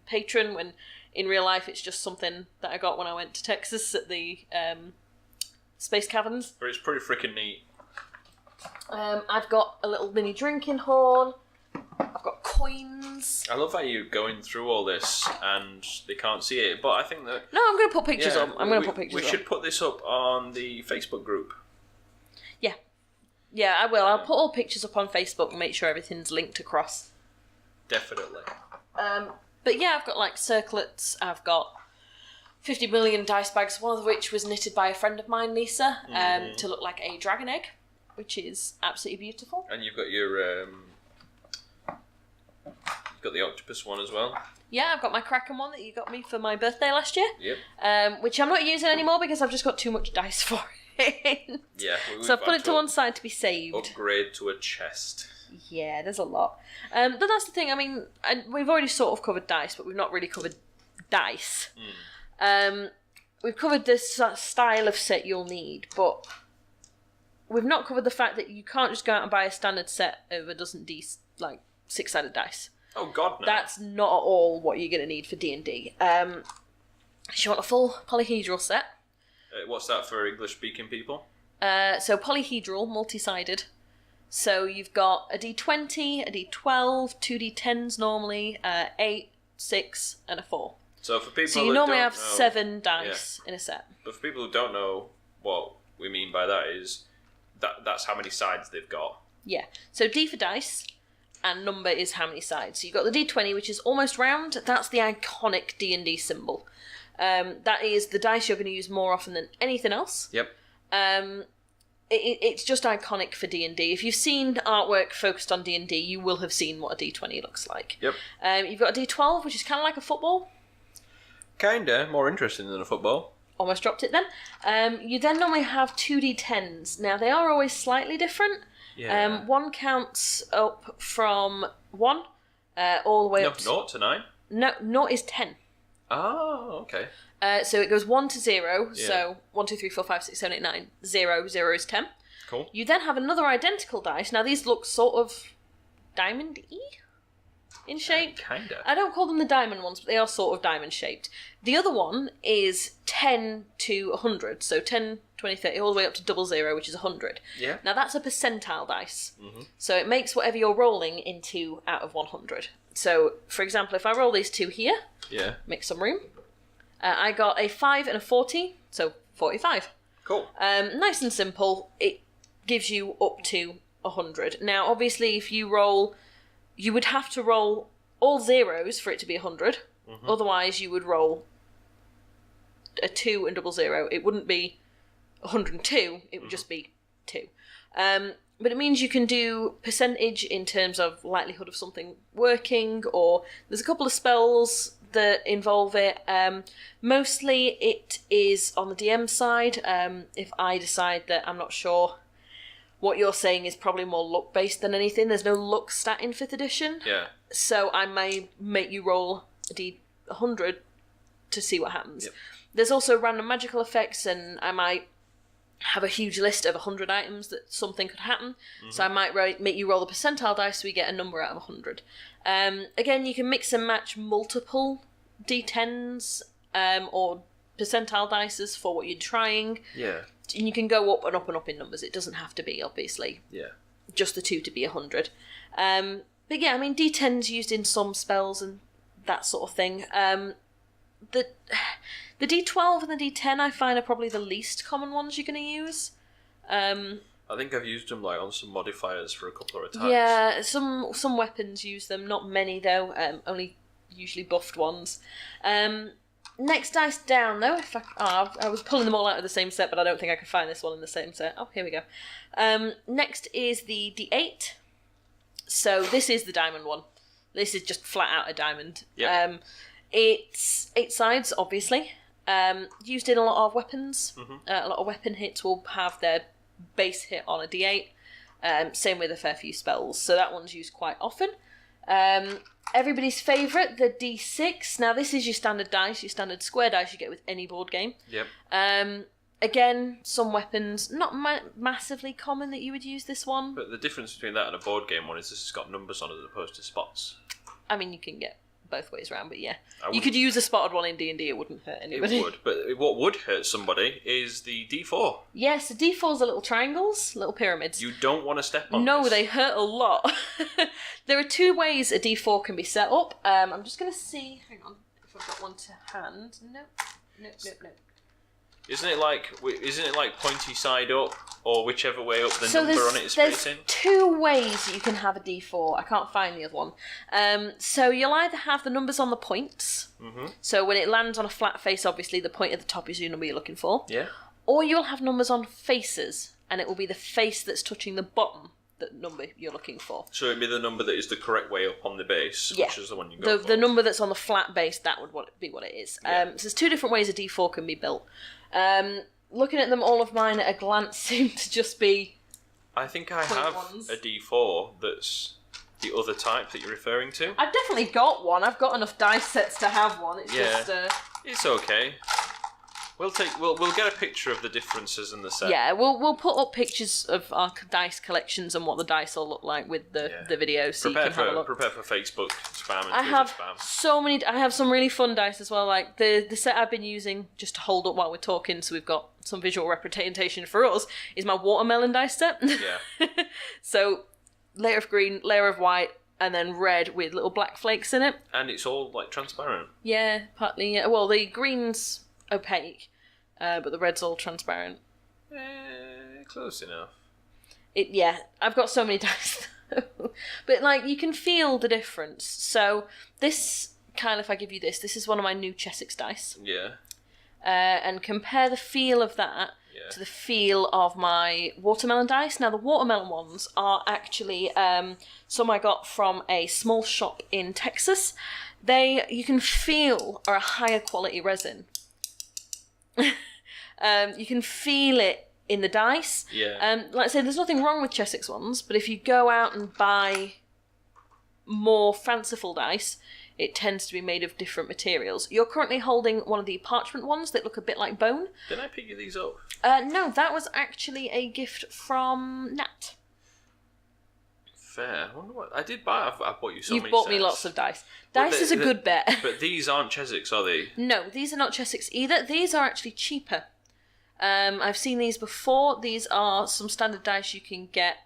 patron, when in real life it's just something that I got when I went to Texas at the Space Caverns. But it's pretty freaking neat. I've got a little mini drinking horn. I've got coins. I love how you're going through all this and they can't see it, but I think that... No, I'm going to put pictures up. We should put this up on the Facebook group. Yeah. Yeah, I will. I'll put all pictures up on Facebook and make sure everything's linked across. Definitely. But yeah, I've got like circlets. I've got 50 million dice bags, one of which was knitted by a friend of mine, Lisa, to look like a dragon egg, which is absolutely beautiful. And you've got your... You've got the octopus one as well. Yeah, I've got my Kraken one that you got me for my birthday last year. Yep. Which I'm not using anymore because I've just got too much dice for it. Yeah. So I've put it to one side to be saved. Upgrade to a chest. Yeah, there's a lot. But that's the thing, I mean, we've already sort of covered dice, but we've not really covered dice. We've covered this style of set you'll need, but we've not covered the fact that you can't just go out and buy a standard set of a dozen like 6-sided dice. Oh god, no. That's not at all what you're going to need for D&D. So you want a full polyhedral set. What's that for English-speaking people? So polyhedral, multi-sided. So you've got a D20, a D12, 2 D10s normally, 8, 6, and a 4. So for people So you normally have 7 dice in a set. But for people who don't know what we mean by that is that's how many sides they've got. Yeah. So D for dice, and number is how many sides. So you've got the D20, which is almost round. That's the iconic D&D symbol. That is the dice you're going to use more often than anything else. Yep. It's just iconic for D&D. If you've seen artwork focused on D&D, you will have seen what a D20 looks like. Yep. You've got a D12, which is kind of like a football. Kinda. More interesting than a football. Almost dropped it then. You then normally have 2 D10s. Now, they are always slightly different. Yeah. One counts up from 1 all the way up to... 0 to 9? No, 0 is 10. Oh, okay. So it goes 1 to 0, Yeah. so 1, 2, 3, 4, 5, 6, 7, 8, 9, 0, 0 is 10. Cool. You then have another identical dice. Now these look sort of diamond-y in shape. Kinda. I don't call them the diamond ones, but they are sort of diamond-shaped. The other one is 10 to 100, so 10, 20, 30, all the way up to 00, which is 100. Yeah. Now that's a percentile dice. Mm-hmm. So it makes whatever you're rolling into out of 100. So, for example, if I roll these 2 here, Yeah. make some room. I got a 5 and a 40, so 45. Cool. Nice and simple. It gives you up to 100. Now, obviously, if you roll, you would have to roll all zeros for it to be 100. Mm-hmm. Otherwise, you would roll a 2 and 00. It wouldn't be 102. It would just be 2. But it means you can do percentage in terms of likelihood of something working, or there's a couple of spells that involve it. Mostly it is on the DM side. If I decide that I'm not sure what you're saying is probably more luck based than anything, there's no luck stat in 5th edition. Yeah. So I may make you roll a D100 to see what happens. Yep. There's also random magical effects, and I might have a huge list of 100 items that something could happen. Mm-hmm. So I might make you roll the percentile dice so we get a number out of 100. Again, you can mix and match multiple D10s or percentile dices for what you're trying. Yeah. And you can go up and up and up in numbers. It doesn't have to be, obviously, just the 2 to be 100. But yeah, I mean, D10's used in some spells and that sort of thing. The D12 and the D10 I find are probably the least common ones you're going to use. I think I've used them like on some modifiers for a couple of attacks. Yeah, some weapons use them, not many though, only usually buffed ones. Next dice down though, I was pulling them all out of the same set, but I don't think I could find this one in the same set. Oh, here we go. Next is the D8. So this is the diamond one. This is just flat out a diamond. Yep. It's 8 sides, obviously. Used in a lot of weapons. Mm-hmm. A lot of weapon hits will have their base hit on a D8. Same with a fair few spells. So that one's used quite often. Everybody's favourite, the D6. Now this is your standard dice, your standard square dice you get with any board game. Yep. Again, some weapons, not massively common that you would use this one. But the difference between that and a board game one is this has got numbers on it as opposed to spots. I mean, you can get both ways around, but yeah. You could use a spotted one in D&D, it wouldn't hurt anybody. It would, but what would hurt somebody is the D4. Yes, the D4s are little triangles, little pyramids. You don't want to step on No, this. they hurt a lot. There are 2 ways a D4 can be set up. I'm just going to see, hang on, if I've got one to hand. Nope. Isn't it like pointy side up, or whichever way up the number on it is there's facing? 2 ways you can have a D4. I can't find the other one. So you'll either have the numbers on the points. Mm-hmm. So when it lands on a flat face, obviously the point at the top is your number you're looking for. Yeah. Or you'll have numbers on faces, and it will be the face that's touching the bottom that number you're looking for. So it'd be the number that is the correct way up on the base, Yeah. which is the one you go for. The number that's on the flat base, that would be what it is. Yeah. So there's 2 different ways a D4 can be built. Looking at them, all of mine at a glance seem to just be... I think I have ones. a D4 that's the other type that you're referring to. I've definitely got one. I've got enough dice sets to have one. It's Yeah. just... It's okay. We'll get a picture of the differences in the set. Yeah, we'll put up pictures of our dice collections and what the dice all look like with the video, so you can have a look. Prepare for Facebook spam and I have spam. so many. I have some really fun dice as well. Like the set I've been using just to hold up while we're talking, so we've got some visual representation for us. Is my watermelon dice set. Yeah. So layer of green, layer of white, and then red with little black flakes in it. And it's all like transparent. Yeah, partly. Yeah. Well, the green's opaque, but the red's all transparent. Close enough. I've got so many dice. But like you can feel the difference. So this, Kyle, if I give you this is one of my new Chessex dice. Yeah. And compare the feel of that to the feel of my watermelon dice. Now the watermelon ones are actually some I got from a small shop in Texas. You can feel are a higher quality resin. You can feel it in the dice. Yeah. Like I say, there's nothing wrong with Chessex ones, but if you go out and buy more fanciful dice, it tends to be made of different materials. You're currently holding one of the parchment ones that look a bit like bone. Didn't I pick you these up? No, that was actually a gift from Nat. Fair. I wonder what I did buy. I bought you so many. You've bought sets. me lots of dice. Dice is a good bet. But these aren't Chessex, are they? No, these are not Chessex either. These are actually cheaper. I've seen these before. These are some standard dice you can get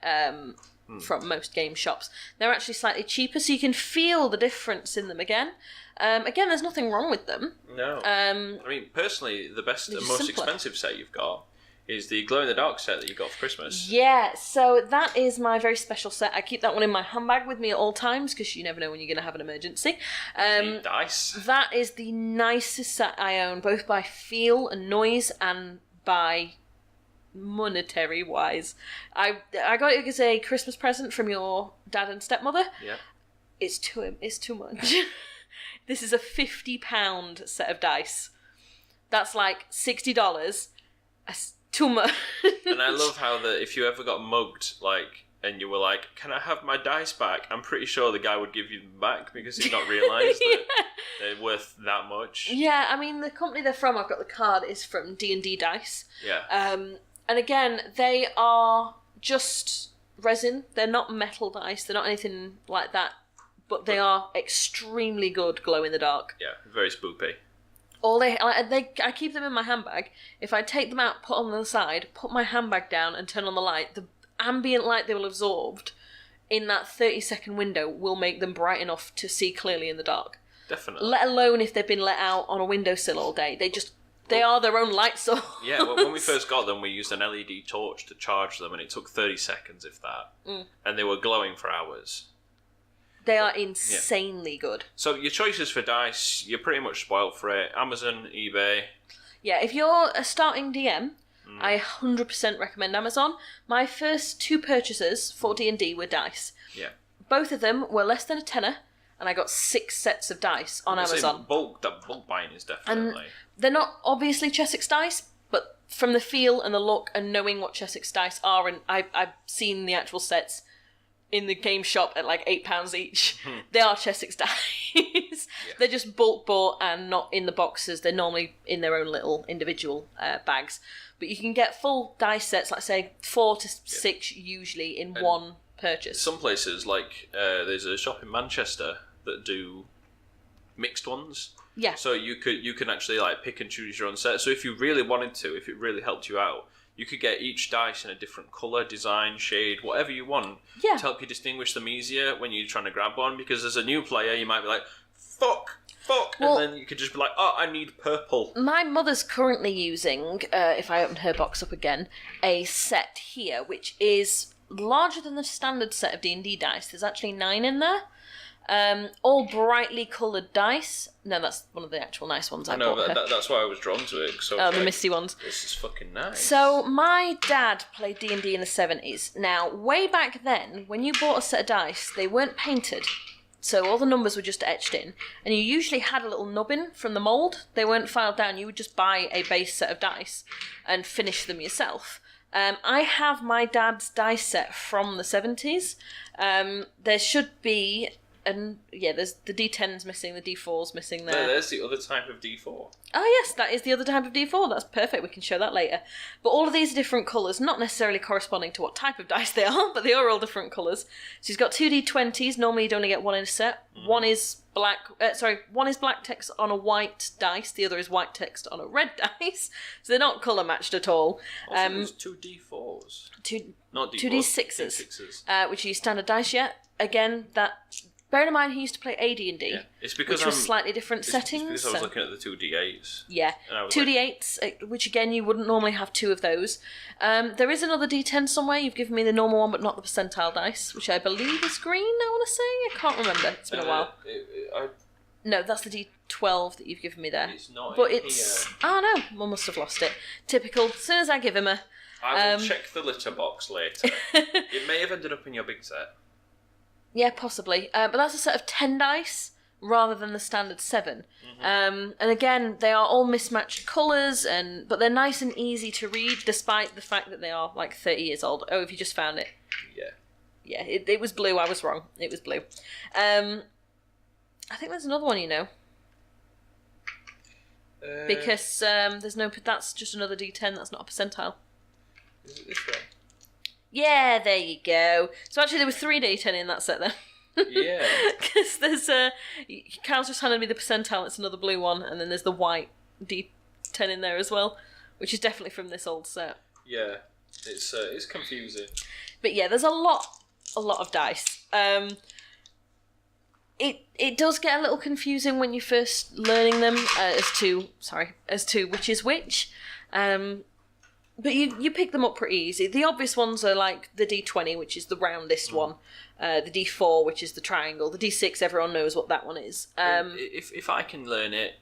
from most game shops. They're actually slightly cheaper, so you can feel the difference in them again. Again, there's nothing wrong with them. No. I mean, personally, the best and most expensive set you've got is the glow-in-the-dark set that you got for Christmas. Yeah, so that is my very special set. I keep that one in my handbag with me at all times, because you never know when you're going to have an emergency. Dice. That is the nicest set I own, both by feel and noise, and by monetary wise. I got it as a Christmas present from your dad and stepmother. Yeah. It's too much. This is a £50 set of dice. That's like $60. That's too much. And I love how if you ever got mugged, like, and you were like, "Can I have my dice back?" I'm pretty sure the guy would give you them back because he's not realised that they're worth that much. Yeah, I mean the company they're from, I've got the card, is from D&D Dice. Yeah. And again, they are just resin. They're not metal dice. They're not anything like that. But they are extremely good glow in the dark. Yeah, very spoopy. I keep them in my handbag. If I take them out, put on the side, put my handbag down and turn on the light, the ambient light they will have absorbed in that 30-second window will make them bright enough to see clearly in the dark. Definitely. Let alone if they've been let out on a windowsill all day. They are their own light source. Yeah, well, when we first got them, we used an LED torch to charge them, and it took 30 seconds, if that. And they were glowing for hours. They are insanely good. So your choices for dice, you're pretty much spoiled for it. Amazon, eBay. Yeah, if you're a starting DM, I 100% recommend Amazon. My first two purchases for D&D were dice. Yeah. Both of them were less than a tenner, and I got 6 sets of dice on Amazon. Bulk buying is definitely... And they're not obviously Chessex dice, but from the feel and the look and knowing what Chessex dice are, and I've seen the actual sets in the game shop at like £8 each. They are Chessex dice. Yeah. They're just bulk bought and not in the boxes. They're normally in their own little individual bags. But you can get full dice sets, like say 4 to 6 usually in one purchase. Some places, like there's a shop in Manchester that do mixed ones. Yeah. So you can actually like pick and choose your own set. So if you really wanted to, if it really helped you out, you could get each dice in a different colour, design, shade, whatever you want to help you distinguish them easier when you're trying to grab one. Because as a new player, you might be like, fuck, well, and then you could just be like, oh, I need purple. My mother's currently using, if I open her box up again, a set here, which is larger than the standard set of D&D dice. There's actually 9 in there. All brightly coloured dice. No, that's one of the actual nice ones I bought her. That's why I was drawn to it. The misty ones. This is fucking nice. So my dad played D&D in the 70s. Now, way back then, when you bought a set of dice, they weren't painted. So all the numbers were just etched in. And you usually had a little nubbin from the mould. They weren't filed down. You would just buy a base set of dice and finish them yourself. I have my dad's dice set from the 70s. There should be and yeah, there's the D10's missing, the D4's missing there. No, there's the other type of D4. Oh yes, that is the other type of D4. That's perfect. We can show that later. But all of these are different colours, not necessarily corresponding to what type of dice they are, but they are all different colours. So he's got 2 D20s. Normally you'd only get one in a set. One is black. One is black text on a white dice. The other is white text on a red dice. So they're not colour matched at all. Also, there's 2 D4s. Not D4s. 2 D6s. Which are standard dice yet. Again, that. Bear in mind, he used to play AD&D, yeah. It's because which was slightly different settings. It's because I was looking at the 2 D8s. Yeah, 2 D8s, which again, you wouldn't normally have 2 of those. There is another D10 somewhere. You've given me the normal one, but not the percentile dice, which I believe is green, I want to say. I can't remember. It's been a while. No, that's the D12 that you've given me there. It's not but in it's... here. Oh, no, one must have lost it. Typical. As soon as I give him a... I will check the litter box later. It may have ended up in your big set. Yeah, possibly. But that's a set of 10 dice rather than the standard 7. And again, they are all mismatched colours, but they're nice and easy to read, despite the fact that they are like 30 years old. Oh, have you just found it? Yeah. Yeah, it was blue. I was wrong. It was blue. I think there's another one, because there's no... That's just another D10. That's not a percentile. Is it this one? Yeah, there you go. So actually there were 3 D10 in that set then. Yeah. Because there's Carl's just handed me the percentile, it's another blue one, and then there's the white D10 in there as well, which is definitely from this old set. Yeah, it's confusing. But yeah, there's a lot of dice. It does get a little confusing when you're first learning them as to which is which. But you pick them up pretty easy. The obvious ones are like the D20, which is the roundest one, the D4, which is the triangle, the D6, everyone knows what that one is. If I can learn it,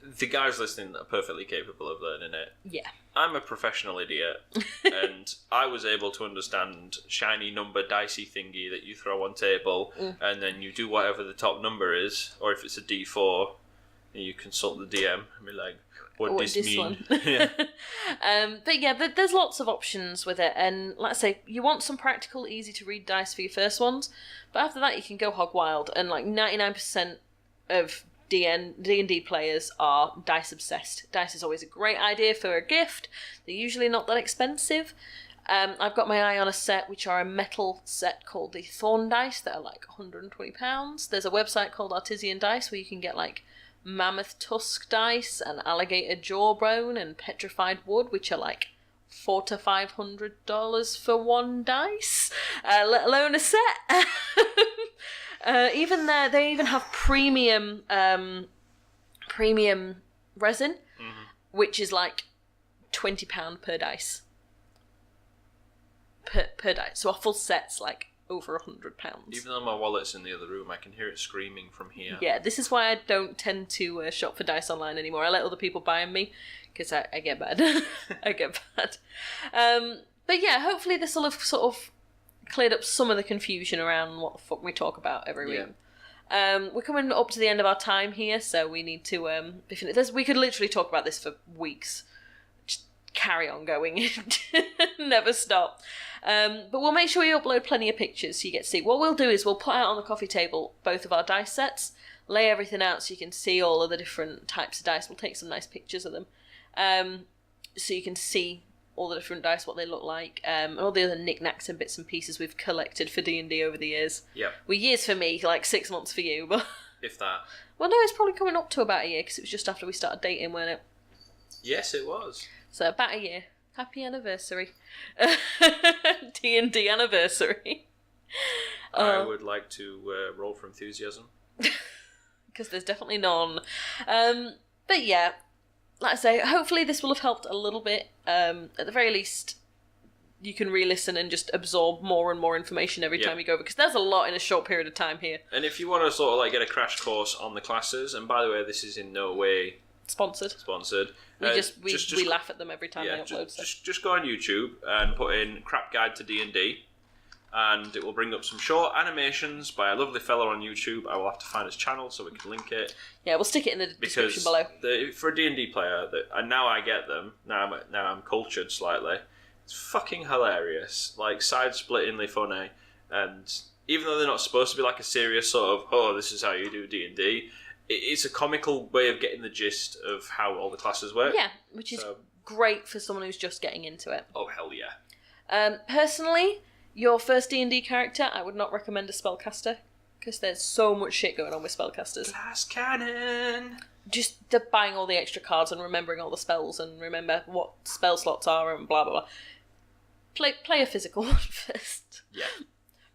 the guys listening are perfectly capable of learning it. Yeah. I'm a professional idiot, and I was able to understand shiny number dicey thingy that you throw on table, and then you do whatever the top number is, or if it's a D4, and you consult the DM and be like, what does this mean? Yeah. But yeah, there's lots of options with it, and like I say, you want some practical, easy to read dice for your first ones, but after that you can go hog wild, and like 99% of D&D players are dice obsessed. Dice is always a great idea for a gift. They're usually not that expensive. I've got my eye on a set which are a metal set called the Thorn Dice that are like £120. There's a website called Artisan Dice where you can get like mammoth tusk dice and alligator jawbone and petrified wood, which are like $400 to $500 for one dice, let alone a set. Even there, they even have premium resin, which is like £20 per dice. Per dice. So a full set's like over £100. Even though my wallet's in the other room, I can hear it screaming from here. Yeah, this is why I don't tend to shop for dice online anymore. I let other people buy them me, because I get bad. I get bad. But yeah, hopefully this will have sort of cleared up some of the confusion around what the fuck we talk about every week. We're coming up to the end of our time here, so we need to be finished. We could literally talk about this for weeks. Just carry on going. Never stop. But we'll make sure we upload plenty of pictures so you get to see. What we'll do is we'll put out on the coffee table both of our dice sets, lay everything out so you can see all of the different types of dice. We'll take some nice pictures of them, so you can see all the different dice, what they look like, and all the other knickknacks and bits and pieces we've collected for D&D over the years. Yeah. Well, years for me, like 6 months for you, but... If that. Well, no, it's probably coming up to about a year, because it was just after we started dating, wasn't it? Yes, it was. So, about a year. Happy anniversary. D&D anniversary. I would like to roll for enthusiasm. Because there's definitely none. But yeah, like I say, hopefully this will have helped a little bit. At the very least, you can re-listen and just absorb more and more information every time you go over, because there's a lot in a short period of time here. And if you want to sort of like get a crash course on the classes, and by the way, this is in no way sponsored. We laugh at them every time they upload stuff. Just go on YouTube and put in "crap guide to D&D," and it will bring up some short animations by a lovely fellow on YouTube. I will have to find his channel so we can link it. Yeah, we'll stick it in the description below. For a D&D player, and now I get them. Now I'm cultured slightly. It's fucking hilarious, like side-splittingly funny, and even though they're not supposed to be like a serious sort of, oh, this is how you do D&D, it's a comical way of getting the gist of how all the classes work. Yeah, which is great for someone who's just getting into it. Oh, hell yeah. Personally, your first D&D character, I would not recommend a spellcaster, because there's so much shit going on with spellcasters. Glass cannon! Just the buying all the extra cards and remembering all the spells and remember what spell slots are and blah, blah, blah. Play a physical one first. Yeah.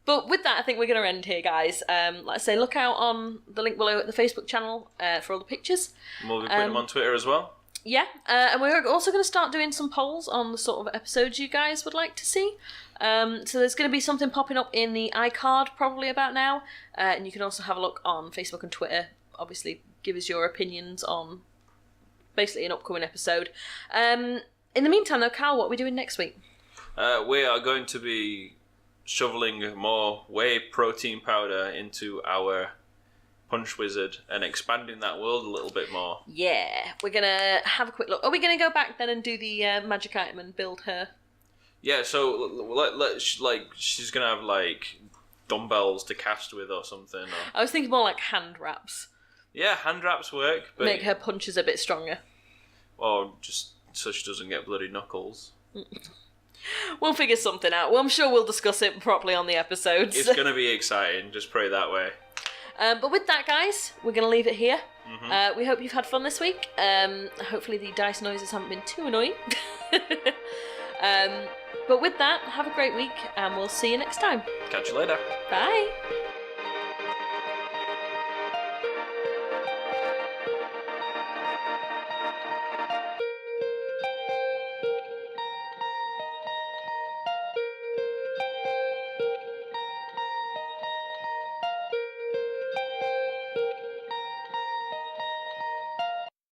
But with that, I think we're going to end here, guys. Like I say, look out on the link below at the Facebook channel for all the pictures. And we'll be putting them on Twitter as well. Yeah, and we're also going to start doing some polls on the sort of episodes you guys would like to see. So there's going to be something popping up in the iCard probably about now. And you can also have a look on Facebook and Twitter. Obviously, give us your opinions on basically an upcoming episode. In the meantime, though, Carl, what are we doing next week? We are going to be shoveling more whey protein powder into our Punch Wizard and expanding that world a little bit more. Yeah, we're going to have a quick look. Are we going to go back then and do the magic item and build her? Yeah, so she's going to have like dumbbells to cast with or something. Or... I was thinking more like hand wraps. Yeah, hand wraps work. But... Make her punches a bit stronger. Or just so she doesn't get bloody knuckles. We'll figure something out. Well, I'm sure we'll discuss it properly on the episodes. It's going to be exciting. Just pray that way. But with that, guys, we're going to leave it here. Mm-hmm. We hope you've had fun this week. Hopefully the dice noises haven't been too annoying. But with that, have a great week, and we'll see you next time. Catch you later. Bye.